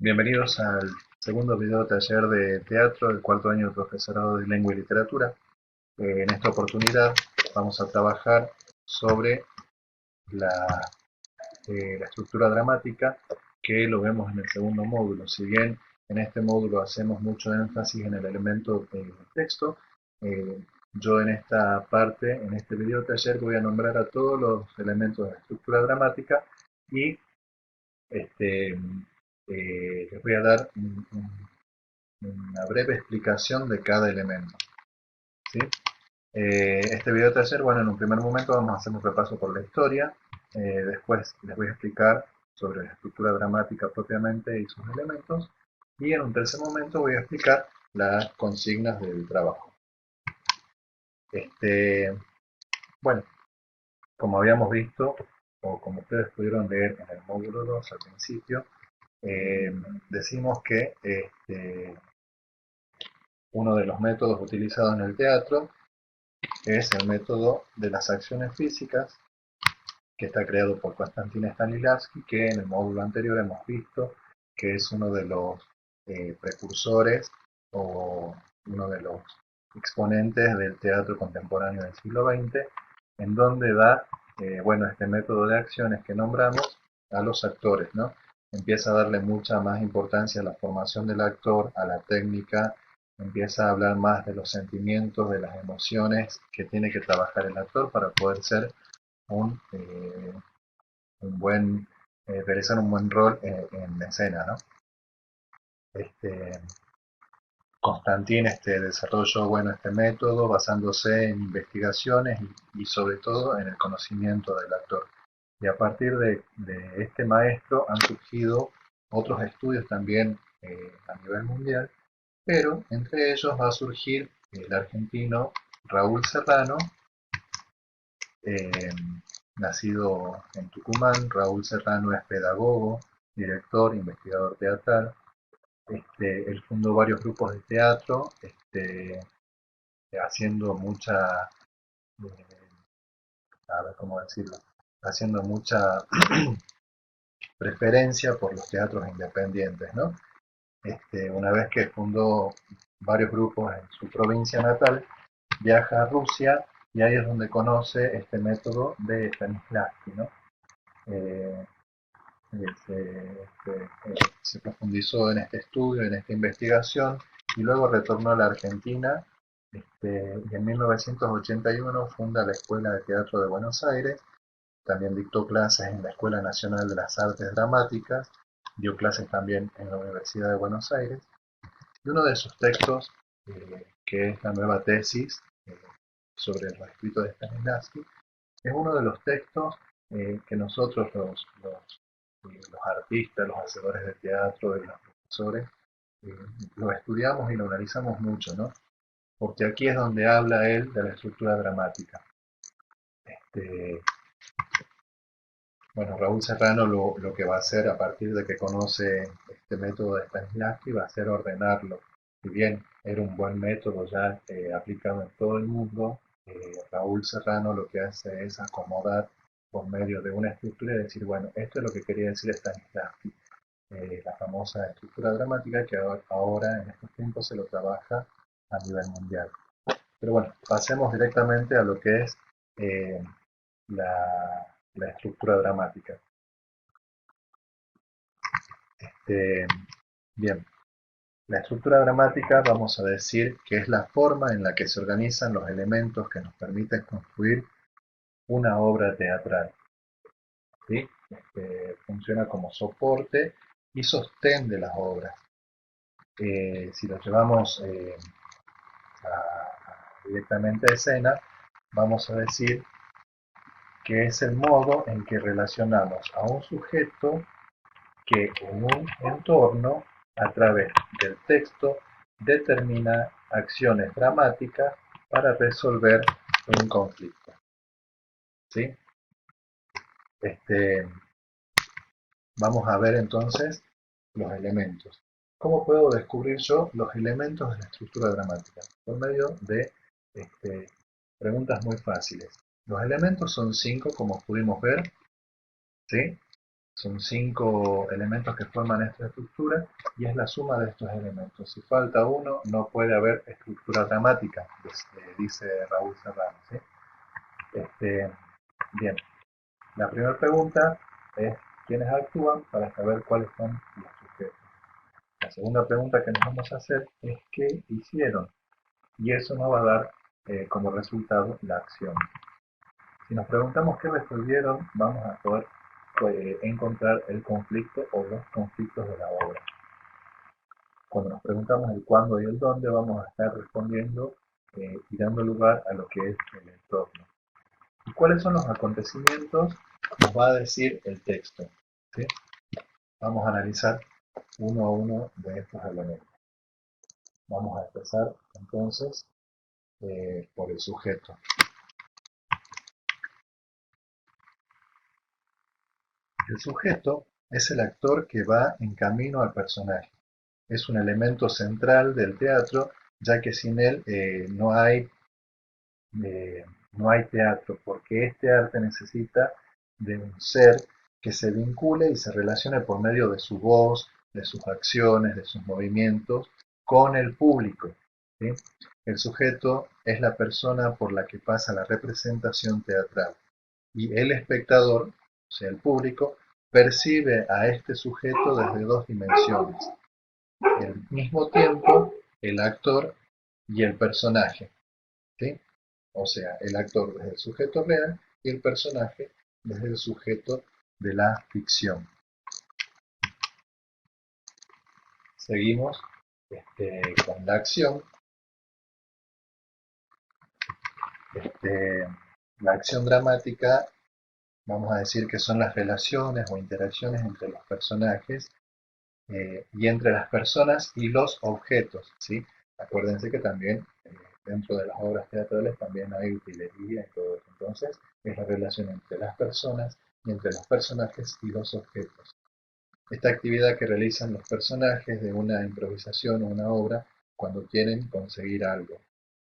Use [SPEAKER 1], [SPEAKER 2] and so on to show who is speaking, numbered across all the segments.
[SPEAKER 1] Bienvenidos al segundo video taller de teatro del cuarto año del profesorado de lengua y literatura. En esta oportunidad vamos a trabajar sobre la, la estructura dramática, que lo vemos en el segundo módulo. Si bien en este módulo hacemos mucho énfasis en el elemento texto, yo en esta parte, en este video taller, voy a nombrar a todos los elementos de la estructura dramática y este, les voy a dar una breve explicación de cada elemento, ¿sí? Este video taller, bueno, en un primer momento vamos a hacer un repaso por la historia, después les voy a explicar sobre la estructura dramática propiamente y sus elementos, y en un tercer momento voy a explicar las consignas del trabajo. Bueno, como habíamos visto, o como ustedes pudieron leer en el módulo 2 al principio, decimos que uno de los métodos utilizados en el teatro es el método de las acciones físicas, que está creado por Konstantin Stanislavski, que en el módulo anterior hemos visto que es uno de los precursores o uno de los exponentes del teatro contemporáneo del siglo XX, en donde da bueno, este método de acciones que nombramos a los actores, ¿no? Empieza a darle mucha más importancia a la formación del actor, a la técnica, empieza a hablar más de los sentimientos, de las emociones que tiene que trabajar el actor para poder ser un, buen, realizar un buen rol en la escena, ¿no? Este, Constantin desarrolló, bueno, este método basándose en investigaciones y sobre todo en el conocimiento del actor. Y a partir de este maestro han surgido otros estudios también a nivel mundial, pero entre ellos va a surgir el argentino Raúl Serrano, eh, nacido en Tucumán. Raúl Serrano es pedagogo, director, investigador teatral. Él fundó varios grupos de teatro, haciendo mucha, a ver cómo decirlo, haciendo mucha preferencia por los teatros independientes, ¿no? Una vez que fundó varios grupos en su provincia natal, viaja a Rusia y ahí es donde conoce este método de Stanislavski, ¿no? Eh, se profundizó en este estudio, en esta investigación, y luego retornó a la Argentina, y en 1981 funda la Escuela de Teatro de Buenos Aires. También dictó clases en la Escuela Nacional de las Artes Dramáticas, dio clases también en la Universidad de Buenos Aires, y uno de sus textos, que es la nueva tesis sobre los escritos de Stanislavski, es uno de los textos que nosotros los artistas, los hacedores de teatro y los profesores eh, lo estudiamos y lo analizamos mucho, ¿no? Porque aquí es donde habla él de la estructura dramática. Este, bueno, Raúl Serrano lo que va a hacer a partir de que conoce este método de Stanislavski va a ser ordenarlo. Si bien era un buen método ya aplicado en todo el mundo, Raúl Serrano lo que hace es acomodar por medio de una estructura y decir, bueno, esto es lo que quería decir Stanislavski, la famosa estructura dramática que ahora en estos tiempos se lo trabaja a nivel mundial. Pero bueno, pasemos directamente a lo que es eh, la estructura dramática. Eh, Bien, la estructura dramática vamos a decir que es la forma en la que se organizan los elementos que nos permiten construir una obra teatral, ¿sí? Funciona como soporte y sostén de las obras. Si lo llevamos directamente a escena, vamos a decir que es el modo en que relacionamos a un sujeto que en un entorno, a través del texto, determina acciones dramáticas para resolver un conflicto, ¿sí? Este, Vamos a ver entonces los elementos. ¿Cómo puedo descubrir yo los elementos de la estructura dramática? Por medio de este, preguntas muy fáciles. Los elementos son 5, como pudimos ver, ¿sí? Son 5 elementos que forman esta estructura y es la suma de estos elementos. Si falta uno, no puede haber estructura dramática, dice Raúl Serrano, ¿sí? Bien, la primera pregunta es quiénes actúan para saber cuáles son los sujetos. La segunda pregunta que nos vamos a hacer es qué hicieron, y eso nos va a dar como resultado la acción. Si nos preguntamos qué resolvieron, vamos a poder encontrar el conflicto o los conflictos de la obra. Cuando nos preguntamos el cuándo y el dónde, vamos a estar respondiendo y dando lugar a lo que es el entorno. ¿Y cuáles son los acontecimientos? Nos va a decir el texto, ¿sí? Vamos a analizar uno a uno de estos elementos. Vamos a empezar entonces por el sujeto. El sujeto es el actor que va en camino al personaje. Es un elemento central del teatro, ya que sin él no hay teatro, porque este arte necesita de un ser que se vincule y se relacione por medio de su voz, de sus acciones, de sus movimientos, con el público, ¿sí? El sujeto es la persona por la que pasa la representación teatral y el espectador, o sea, el público, percibe a este sujeto desde dos dimensiones, al mismo tiempo el actor y el personaje, ¿sí? O sea, el actor desde el sujeto real y el personaje desde el sujeto de la ficción. Seguimos con la acción. La acción dramática, vamos a decir que son las relaciones o interacciones entre los personajes y entre las personas y los objetos, ¿sí? Acuérdense que también dentro de las obras teatrales también hay utilería y todo eso. Entonces, es la relación entre las personas y entre los personajes y los objetos. Esta actividad que realizan los personajes de una improvisación o una obra cuando quieren conseguir algo.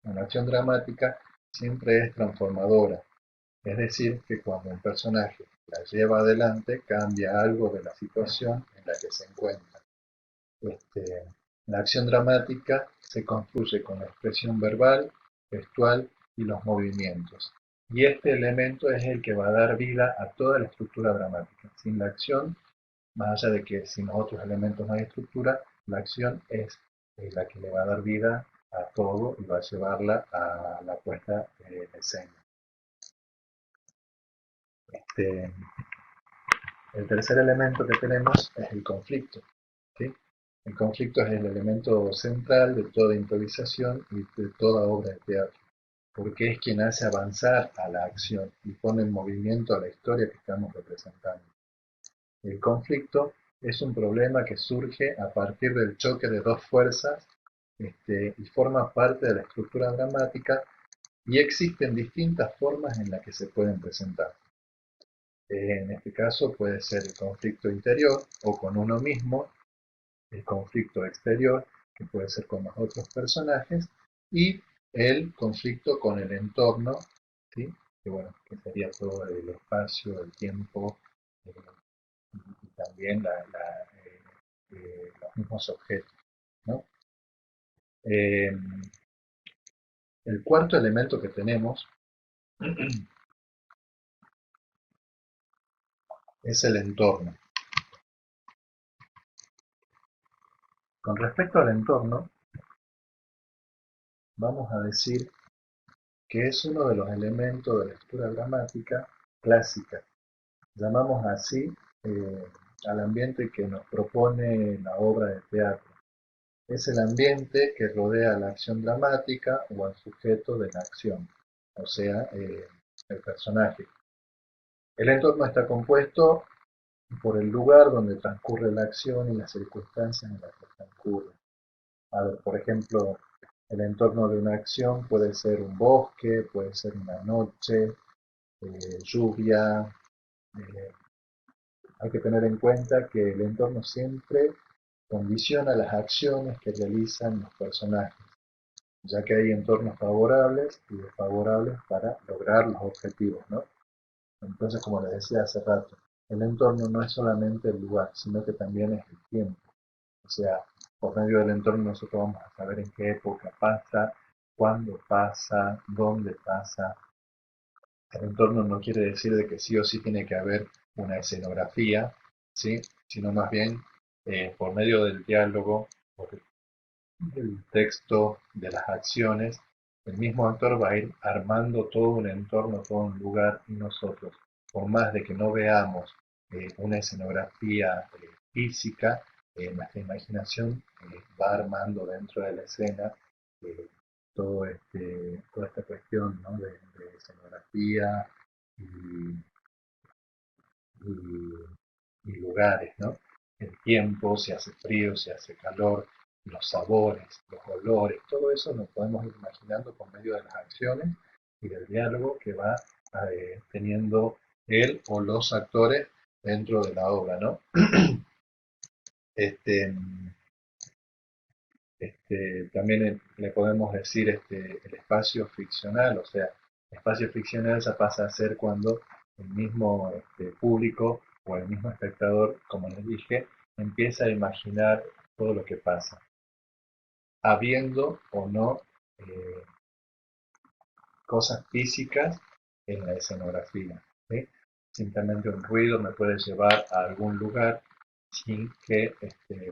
[SPEAKER 1] Una acción dramática siempre es transformadora, es decir, que cuando un personaje la lleva adelante cambia algo de la situación en la que se encuentra. La acción dramática se construye con la expresión verbal, gestual y los movimientos. Y este elemento es el que va a dar vida a toda la estructura dramática. Sin la acción, más allá de que sin los otros elementos no hay estructura, la acción es la que le va a dar vida a todo y va a llevarla a la puesta en escena. El tercer elemento que tenemos es el conflicto, ¿sí? El conflicto es el elemento central de toda improvisación y de toda obra de teatro, porque es quien hace avanzar a la acción y pone en movimiento a la historia que estamos representando. El conflicto es un problema que surge a partir del choque de dos fuerzas y forma parte de la estructura dramática y existen distintas formas en las que se pueden presentar. En este caso puede ser el conflicto interior o con uno mismo, el conflicto exterior, que puede ser con los otros personajes, y el conflicto con el entorno, ¿sí? Que, bueno, que sería todo el espacio, el tiempo, y también los mismos objetos, ¿no? Eh, el cuarto elemento que tenemos es el entorno. Con respecto al entorno, vamos a decir que es uno de los elementos de la lectura dramática clásica. Llamamos así al ambiente que nos propone la obra de teatro. Es el ambiente que rodea la acción dramática o al sujeto de la acción, o sea, el personaje. El entorno está compuesto por el lugar donde transcurre la acción y las circunstancias en las que transcurre. A ver, por ejemplo, el entorno de una acción puede ser un bosque, puede ser una noche, lluvia. eh, Hay que tener en cuenta que el entorno siempre condiciona las acciones que realizan los personajes, ya que hay entornos favorables y desfavorables para lograr los objetivos, ¿no? Entonces, como les decía hace rato, el entorno no es solamente el lugar, sino que también es el tiempo. O sea, por medio del entorno nosotros vamos a saber en qué época pasa, cuándo pasa, dónde pasa. El entorno no quiere decir de que sí o sí tiene que haber una escenografía, ¿sí? Sino más bien por medio del diálogo, por el texto, de las acciones, el mismo actor va a ir armando todo un entorno, todo un lugar y nosotros, por más de que no veamos una escenografía física, nuestra imaginación va armando dentro de la escena eh, toda esta cuestión, ¿no? de escenografía y, y lugares, ¿no? El tiempo, si hace frío, si hace calor, los sabores, los olores, todo eso lo podemos ir imaginando por medio de las acciones y del diálogo que va teniendo él o los actores dentro de la obra, ¿no? Este, también le podemos decir el espacio ficcional, o sea, espacio ficcional se pasa a ser cuando el mismo público o el mismo espectador, como les dije, empieza a imaginar todo lo que pasa, habiendo o no eh, cosas físicas en la escenografía. ¿Sí? Simplemente un ruido me puede llevar a algún lugar sin que,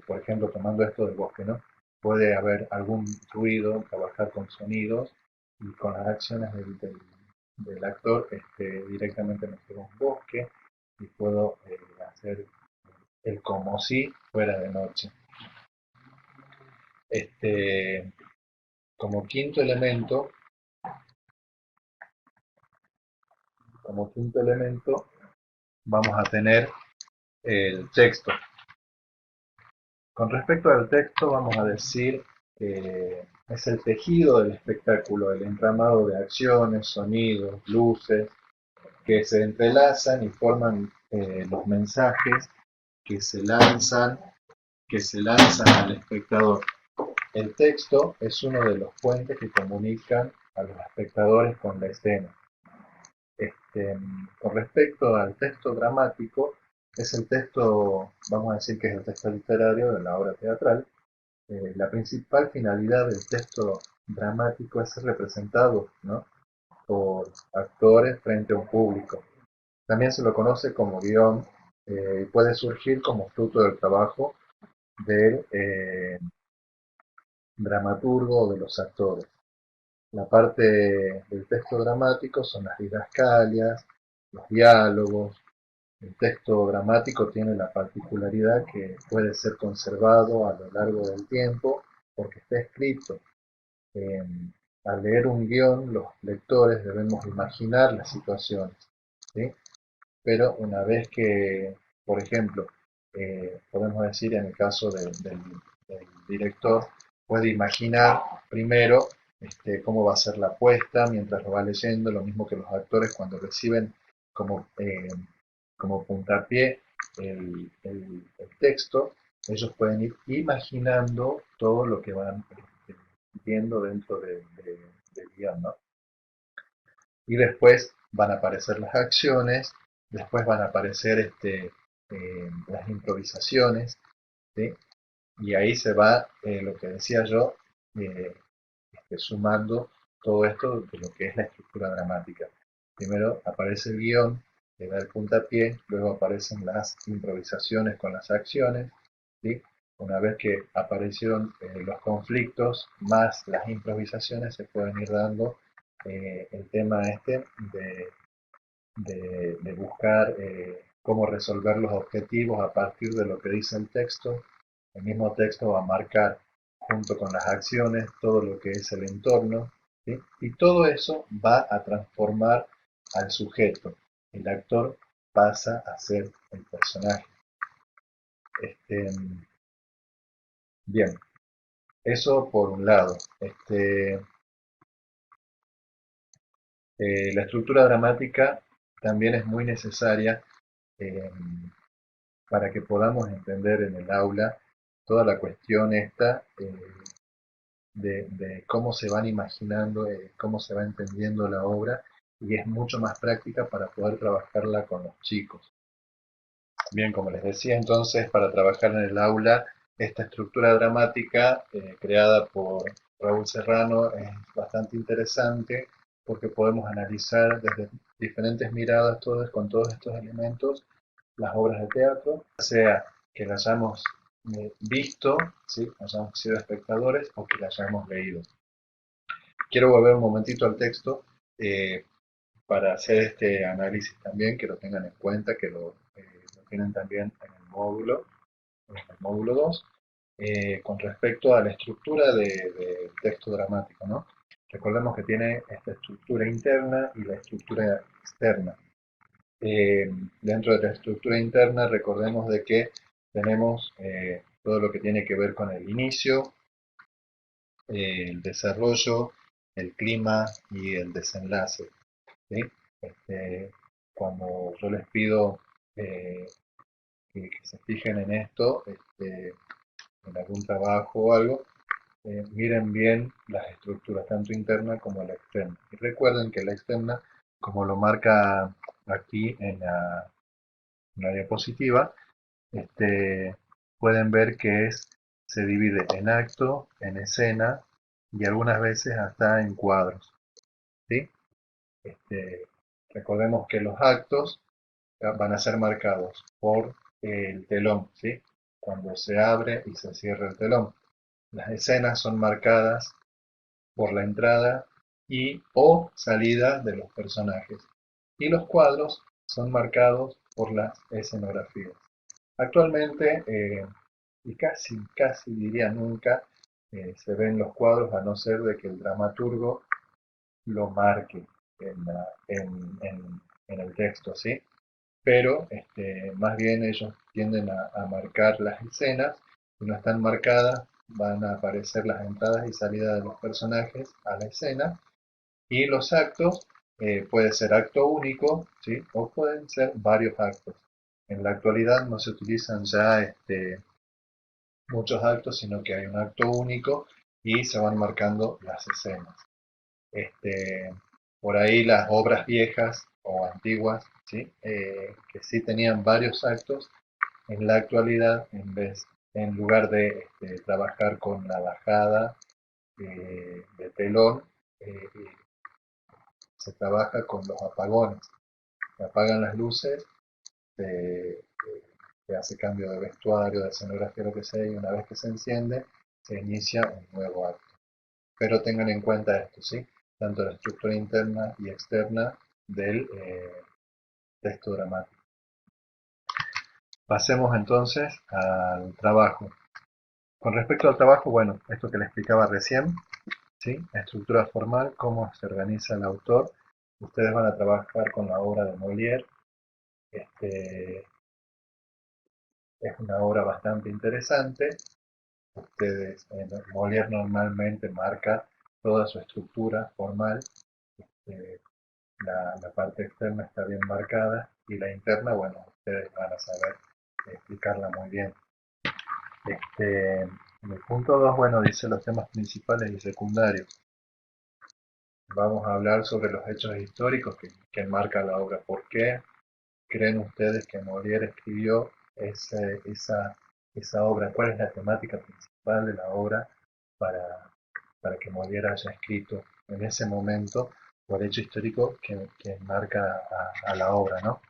[SPEAKER 1] por ejemplo, tomando esto del bosque, ¿no? Puede haber algún ruido, trabajar con sonidos y con las acciones del actor directamente me llevo a un bosque y puedo hacer el como si fuera de noche. Este, como quinto elemento, vamos a tener el texto. Con respecto al texto, vamos a decir que es el tejido del espectáculo, el entramado de acciones, sonidos, luces, que se entrelazan y forman los mensajes que se lanzan, al espectador. El texto es uno de los puentes que comunican a los espectadores con la escena. Con respecto al texto dramático, es el texto, vamos a decir que es el texto literario de la obra teatral. La principal finalidad del texto dramático es ser representado, ¿no? por actores frente a un público. También se lo conoce como guión y puede surgir como fruto del trabajo del dramaturgo o de los actores. La parte del texto dramático son las didascalias, los diálogos. El texto dramático tiene la particularidad que puede ser conservado a lo largo del tiempo porque está escrito. Eh, Al leer un guión, los lectores debemos imaginar las situaciones, ¿sí? Pero una vez que, por ejemplo, podemos decir en el caso del director, puede imaginar primero cómo va a ser la puesta mientras lo va leyendo, lo mismo que los actores cuando reciben como, como puntapié el texto, ellos pueden ir imaginando todo lo que van viendo dentro del guión, ¿no? Y después van a aparecer las acciones, después van a aparecer las improvisaciones, ¿sí? Y ahí se va lo que decía yo, eh, sumando todo esto de lo que es la estructura dramática. Primero aparece el guión, que da el puntapié, luego aparecen las improvisaciones con las acciones, ¿sí? Una vez que aparecieron los conflictos más las improvisaciones, se pueden ir dando el tema de, de buscar cómo resolver los objetivos a partir de lo que dice el texto. El mismo texto va a marcar junto con las acciones todo lo que es el entorno, ¿sí? Y todo eso va a transformar al sujeto. El actor pasa a ser el personaje. Este, bien, eso por un lado. La estructura dramática también es muy necesaria eh, para que podamos entender en el aula toda la cuestión esta de cómo se van imaginando, cómo se va entendiendo la obra y es mucho más práctica para poder trabajarla con los chicos. Bien, como les decía entonces, para trabajar en el aula, esta estructura dramática creada por Raúl Serrano es bastante interesante porque podemos analizar desde diferentes miradas con todos estos elementos las obras de teatro, ya sea que las hayamos visto, ¿sí? Hayamos sido espectadores o que las hayamos leído. Quiero volver un momentito al texto eh, para hacer este análisis también, que lo tengan en cuenta, que lo tienen también en el módulo 2, con respecto a la estructura del texto dramático, ¿no? Recordemos que tiene esta estructura interna y la estructura externa. Dentro de la estructura interna, recordemos de que tenemos todo lo que tiene que ver con el inicio, el desarrollo, el clima y el desenlace, ¿sí? Este, Cuando yo les pido eh, que se fijen en esto, en algún trabajo o algo, miren bien las estructuras, tanto interna como la externa. Y recuerden que la externa, como lo marca aquí en la diapositiva, pueden ver que se divide en acto, en escena y algunas veces hasta en cuadros, ¿sí? Este, Recordemos que los actos van a ser marcados por el telón, ¿sí? Cuando se abre y se cierra el telón. Las escenas son marcadas por la entrada y o salida de los personajes. Y los cuadros son marcados por las escenografías. Actualmente, y casi diría nunca, se ven los cuadros a no ser de que el dramaturgo lo marque en el texto, ¿sí? Pero más bien ellos tienden a marcar las escenas, si no están marcadas van a aparecer las entradas y salidas de los personajes a la escena, y los actos puede ser acto único, ¿sí? O pueden ser varios actos. En la actualidad no se utilizan ya muchos actos, sino que hay un acto único y se van marcando las escenas. Este, por ahí las obras viejas o antiguas, ¿sí? Que sí tenían varios actos, en la actualidad, en lugar de trabajar con la bajada de telón, eh, se trabaja con los apagones. Se apagan las luces, se hace cambio de vestuario, de escenografía, lo que sea, y una vez que se enciende, se inicia un nuevo acto. Pero tengan en cuenta esto, ¿sí? Tanto la estructura interna y externa del texto dramático. Pasemos entonces al trabajo. Con respecto al trabajo, bueno, esto que le explicaba recién, ¿sí? La estructura formal, cómo se organiza el autor. Ustedes van a trabajar con la obra de Molière. Este, es una obra bastante interesante. Molière normalmente marca toda su estructura formal. eh, la parte externa está bien marcada y la interna, bueno, ustedes van a saber explicarla muy bien. En el punto 2, bueno, dice los temas principales y secundarios. Vamos a hablar sobre los hechos históricos que enmarcan la obra. ¿Por qué creen ustedes que Molière escribió esa obra? ¿Cuál es la temática principal de la obra para, para que Molière haya escrito en ese momento por hecho histórico que enmarca a la obra, ¿no?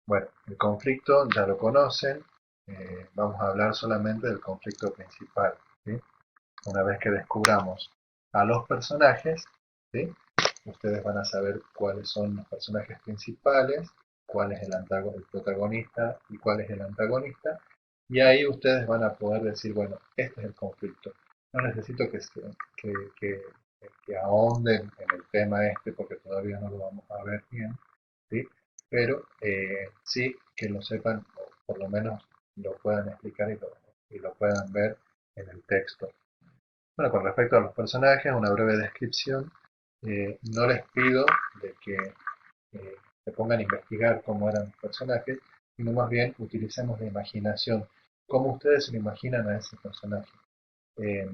[SPEAKER 1] Bueno, el conflicto ya lo conocen, vamos a hablar solamente del conflicto principal, ¿sí? Una vez que descubramos a los personajes, ¿sí? Ustedes van a saber cuáles son los personajes principales, cuál es el protagonista y cuál es el antagonista, y ahí ustedes van a poder decir, bueno, este es el conflicto. No necesito que, que, que ahonden en el tema porque todavía no lo vamos a ver bien, ¿sí? Pero sí que lo sepan, o por lo menos lo puedan explicar y lo puedan ver en el texto. Bueno, con respecto a los personajes, una breve descripción. No les pido de que se pongan a investigar cómo eran los personajes, sino más bien utilicemos la imaginación. Cómo ustedes se lo imaginan a ese personaje, eh,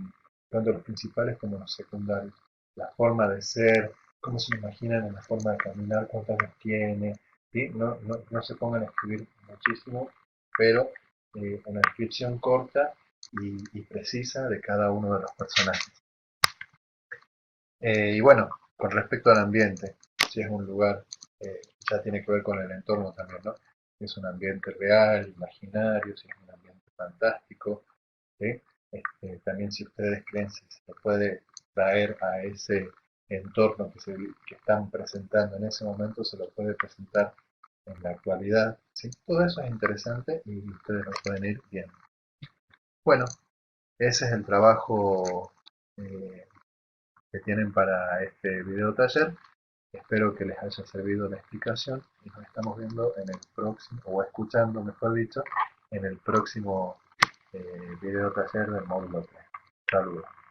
[SPEAKER 1] tanto los principales como los secundarios. La forma de ser, cómo se lo imaginan en la forma de caminar, cuántos años tiene, ¿sí? No se pongan a escribir muchísimo, pero una descripción corta y precisa de cada uno de los personajes. Y bueno, con respecto al ambiente, si es un lugar, ya tiene que ver con el entorno también, ¿no? Si es un ambiente real, imaginario, si es un ambiente fantástico, ¿sí? También si ustedes creen si se puede traer a ese entorno que están presentando en ese momento, se lo puede presentar en la actualidad, ¿sí? Todo eso es interesante y ustedes lo pueden ir viendo. Bueno, ese es el trabajo eh, que tienen para este video taller. Espero que les haya servido la explicación y nos estamos viendo en el próximo, o escuchando mejor dicho, en el próximo video taller del módulo 3. Saludos.